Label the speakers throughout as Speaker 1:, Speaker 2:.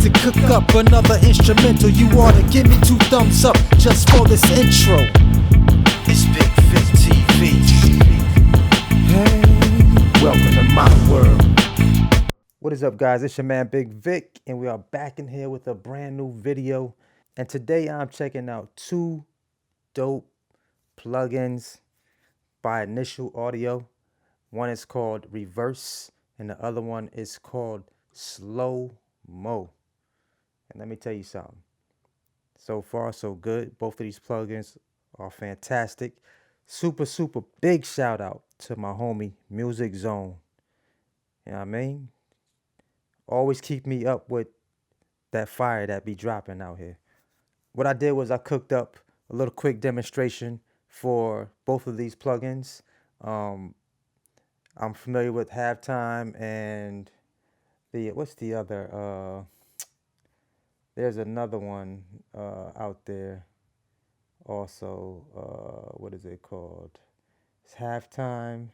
Speaker 1: to cook up another instrumental. You ought to give me 2 thumbs up just for this intro.
Speaker 2: It's Bigg Vic TV.
Speaker 1: Hey, welcome to my world. What is up, guys? It's your man Bigg Vic, and we are back in here with a brand new video. And today I'm checking out 2 dope plugins by Initial Audio. One is called Reverse, and the other one is called Slowmo. And let me tell you something. So far, so good. Both of these plugins are fantastic. Super big shout out to my homie Music Zone. You know what I mean? Always keep me up with that fire that be dropping out here. What I did was I cooked up a little quick demonstration for both of these plugins. I'm familiar with Halftime and what's the other? There's another one out there also. What is it called? It's Halftime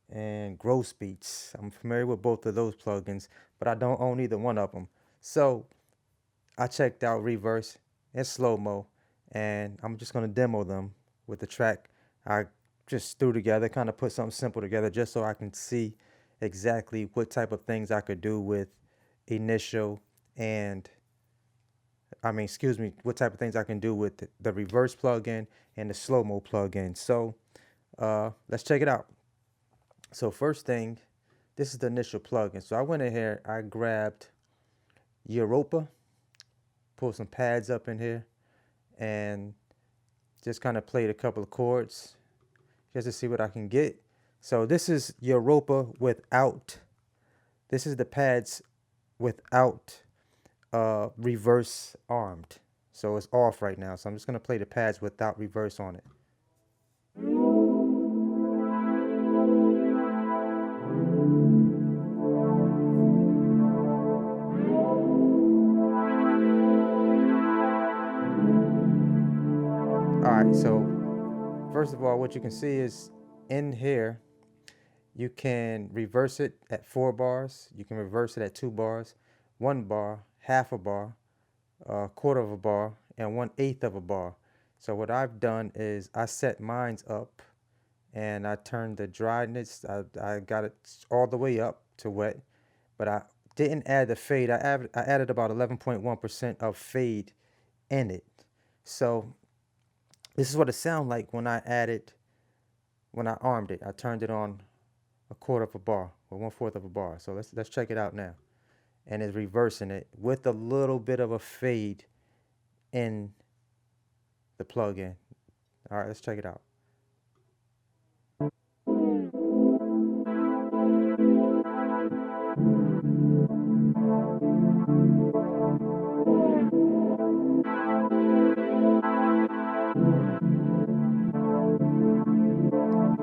Speaker 1: and Gross Beats. I'm familiar with both of those plugins, but I don't own either one of them. So I checked out Reverse and Slowmo, and I'm just gonna demo them with the track I just threw together, kind of put something simple together just so I can see exactly what type of things I could do with Initial and what type of things I can do with the Reverse plugin and the Slowmo plugin. So let's check it out. So first thing, this is the Initial plugin. So I went in here, I grabbed Europa, pulled some pads up in here, and just kind of played a couple of chords just to see what I can get. So this is Europa without, this is the pads without reverse armed. So it's off right now. So I'm just going to play the pads without reverse on it. Alright, so first of all, what you can see is in here, you can reverse it at 4 bars. You can reverse it at 2 bars, 1 bar, half a bar, a quarter of a bar, and 1/8 of a bar. So what I've done is I set mines up and I turned the dryness, I got it all the way up to wet, but I didn't add the fade. I added about 11.1% of fade in it. So this is what it sounded like when I armed it. I turned it on a quarter of a bar or 1/4 of a bar. So let's check it out now. And it's reversing it with a little bit of a fade in the plugin. All right, let's check it out.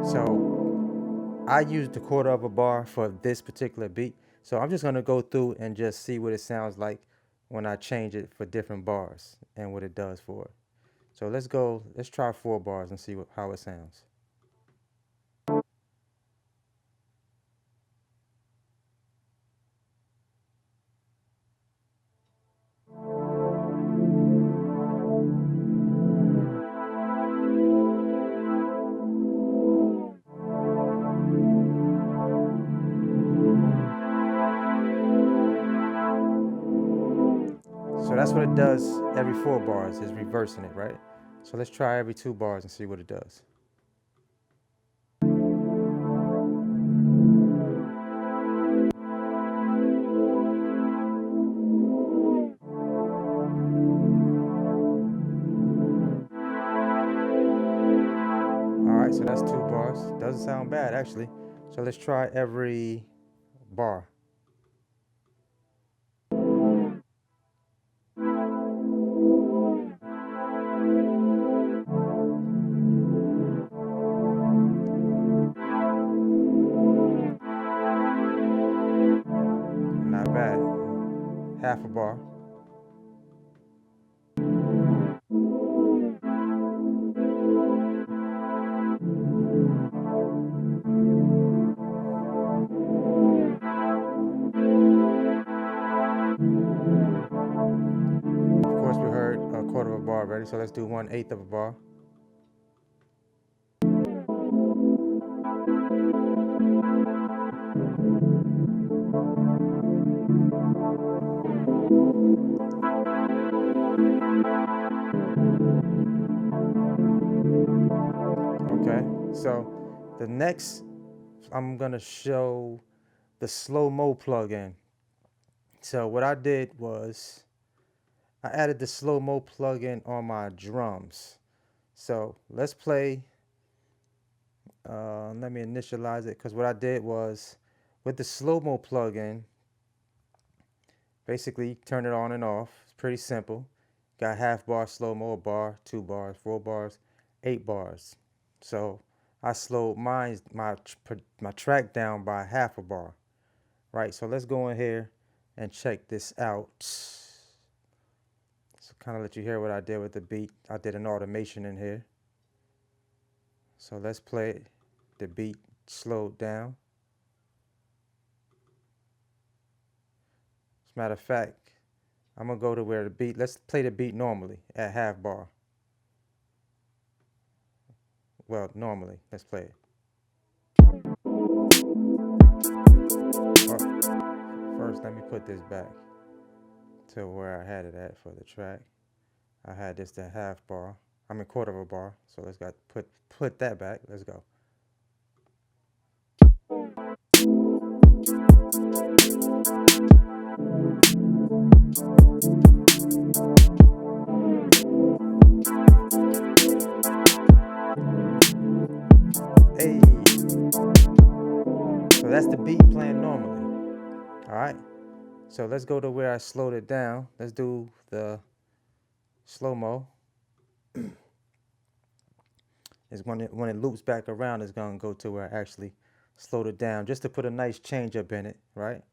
Speaker 1: So I used a quarter of a bar for this particular beat. So I'm just going to go through and just see what it sounds like when I change it for different bars and what it does for it. So let's try 4 bars and see how it sounds. So that's what it does every 4 bars, is reversing it, right? So let's try every 2 bars and see what it does. Alright, so that's 2 bars. Doesn't sound bad, actually. So let's try every bar. Not bad. Half a bar. Alrighty, so let's do 1/8 of a bar. Okay, so the next I'm gonna show the Slowmo plugin. So what I did was I added the Slowmo plugin on my drums. So let's play. Let me initialize it, because what I did was with the Slowmo plugin, basically turn it on and off. It's pretty simple. Got half bar slow-mo, a bar, 2 bars, 4 bars, 8 bars. So I slowed my track down by half a bar. Right, so let's go in here and check this out. So kind of let you hear what I did with the beat. I did an automation in here. So let's play the beat slowed down. As a matter of fact, I'm gonna go to where the beat, let's play the beat normally at half bar. Well, normally, let's play it. First, let me put this back to where I had it at for the track. I had this to half bar. I mean quarter of a bar. So let's put that back. Let's go. Hey. So that's the beat playing normally. All right. So let's go to where I slowed it down. Let's do the slow-mo. Is when it loops back around, it's gonna go to where I actually slowed it down, just to put a nice change up in it, right?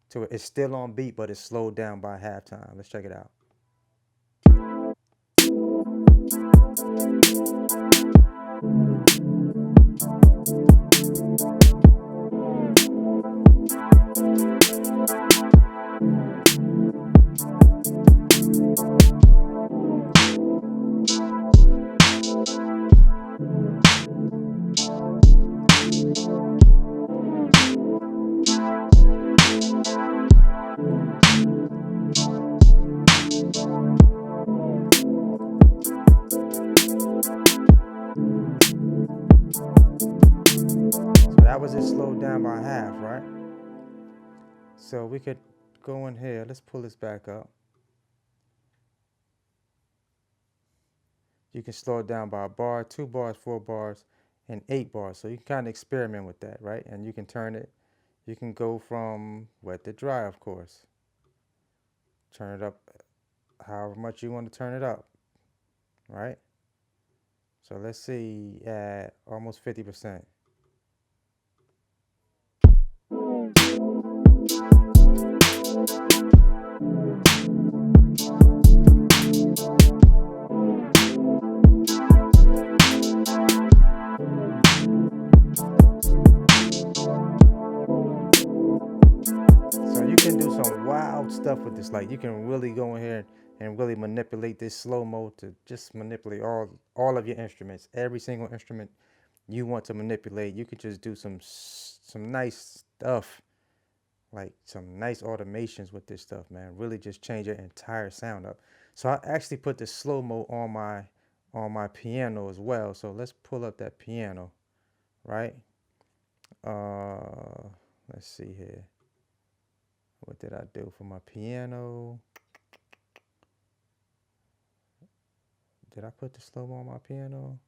Speaker 1: To it's still on beat, but it's slowed down by halftime. Let's check it out. That was it slowed down by half, right? So we could go in here. Let's pull this back up. You can slow it down by a bar, 2 bars, 4 bars, and 8 bars. So you can kind of experiment with that, right? And you can turn it. You can go from wet to dry, of course. Turn it up however much you want to turn it up, right? So let's see at almost 50%. Wild stuff with this. Like, you can really go in here and really manipulate this slow-mo to just manipulate all of your instruments. Every single instrument you want to manipulate, you could just do some nice stuff, like some nice automations with this stuff, man. Really just change your entire sound up. So I actually put the slow-mo on my piano as well. So let's pull up that piano, right? Let's see here. What did I do for my piano? Did I put the slow-mo on my piano?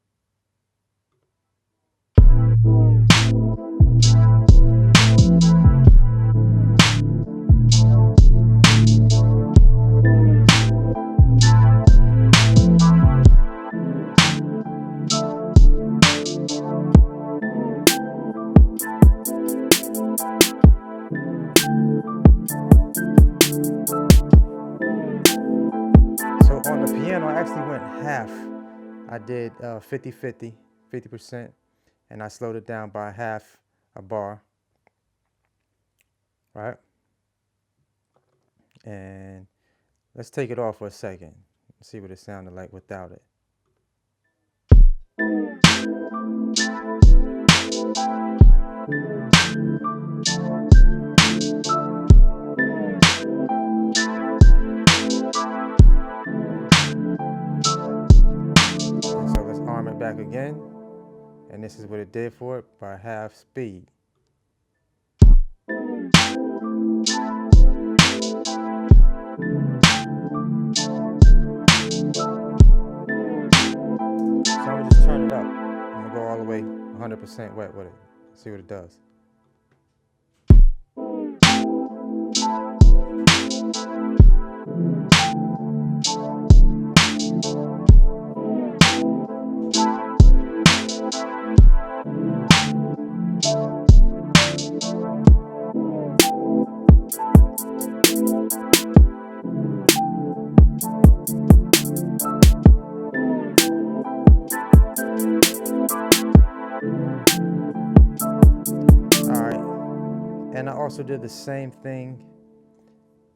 Speaker 1: On the piano, I actually went half. I did 50-50, 50%, and I slowed it down by half a bar, right? And let's take it off for a second. Let's see what it sounded like without it. And so let's arm it back again. And this is what it did for it by half speed. So I'm gonna just turn it up. I'm gonna go all the way 100% wet with it. See what it does. And I also did the same thing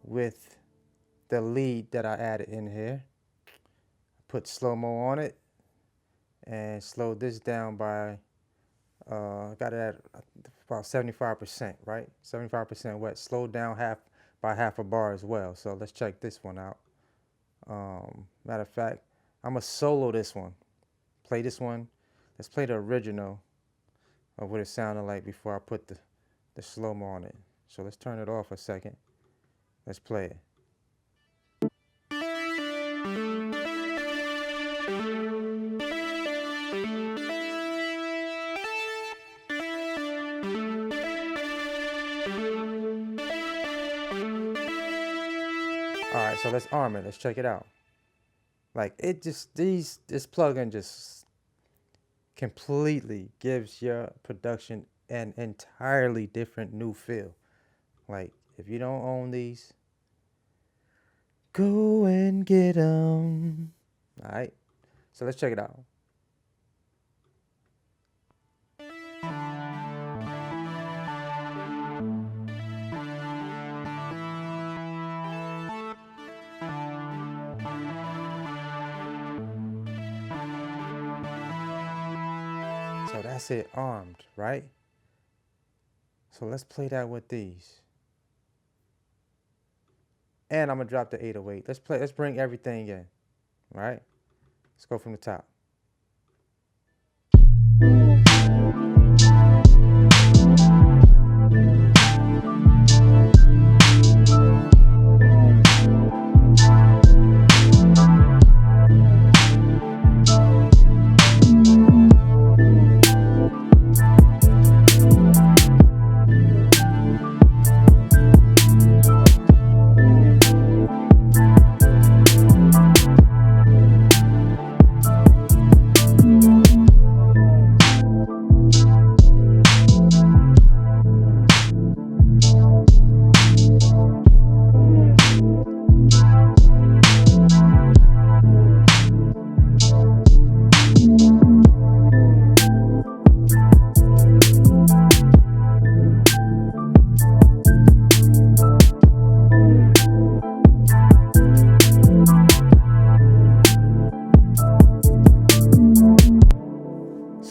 Speaker 1: with the lead that I added in here. Put slow-mo on it and slowed this down by, got it at about 75%, right? 75% wet. Slowed down by half a bar as well. So let's check this one out. Matter of fact, I'm gonna solo this one. Play this one. Let's play the original of what it sounded like before I put the slow-mo on it. So let's turn it off a second. Let's play it. All right, so let's arm it. Let's check it out. Like this plugin just completely gives your production an entirely different new feel. Like if you don't own these, go and get them. All right, so let's check it out. So that's it armed, right? So let's play that with these. And I'm gonna drop the 808. Let's bring everything in. All right? Let's go from the top.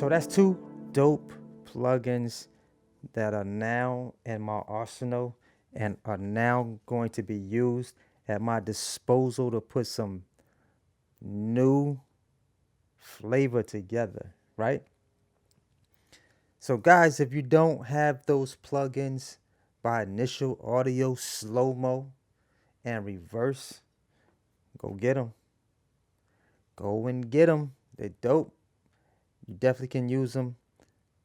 Speaker 1: So that's two dope plugins that are now in my arsenal and are now going to be used at my disposal to put some new flavor together, right? So guys, if you don't have those plugins by Initial Audio, Slowmo, and Reverse, go get them. Go and get them. They're dope. You definitely can use them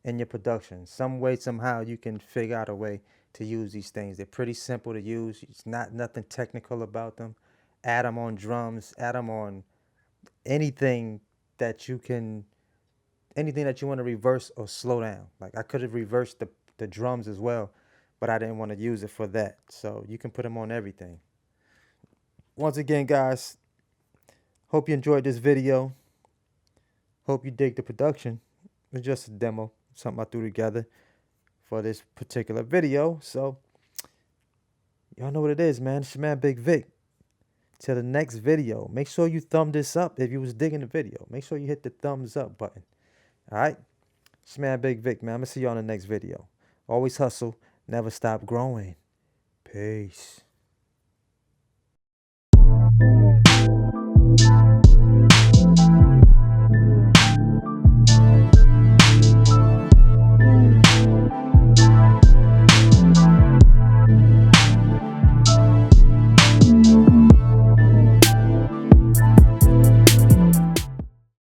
Speaker 1: in your production. Some way, somehow, you can figure out a way to use these things. They're pretty simple to use. It's not nothing technical about them. Add them on drums. Add them on anything that you can, anything that you want to reverse or slow down. Like I could have reversed the drums as well, but I didn't want to use it for that. So you can put them on everything. Once again, guys, hope you enjoyed this video. Hope you dig the production. It's just a demo, something I threw together for this particular video. So y'all know what it is, man. It's your man Bigg Vic. Till the next video. Make sure you thumb this up if you was digging the video. Make sure you hit the thumbs up button. All right? It's man Bigg Vic, man. I'm going to see you on the next video. Always hustle. Never stop growing. Peace.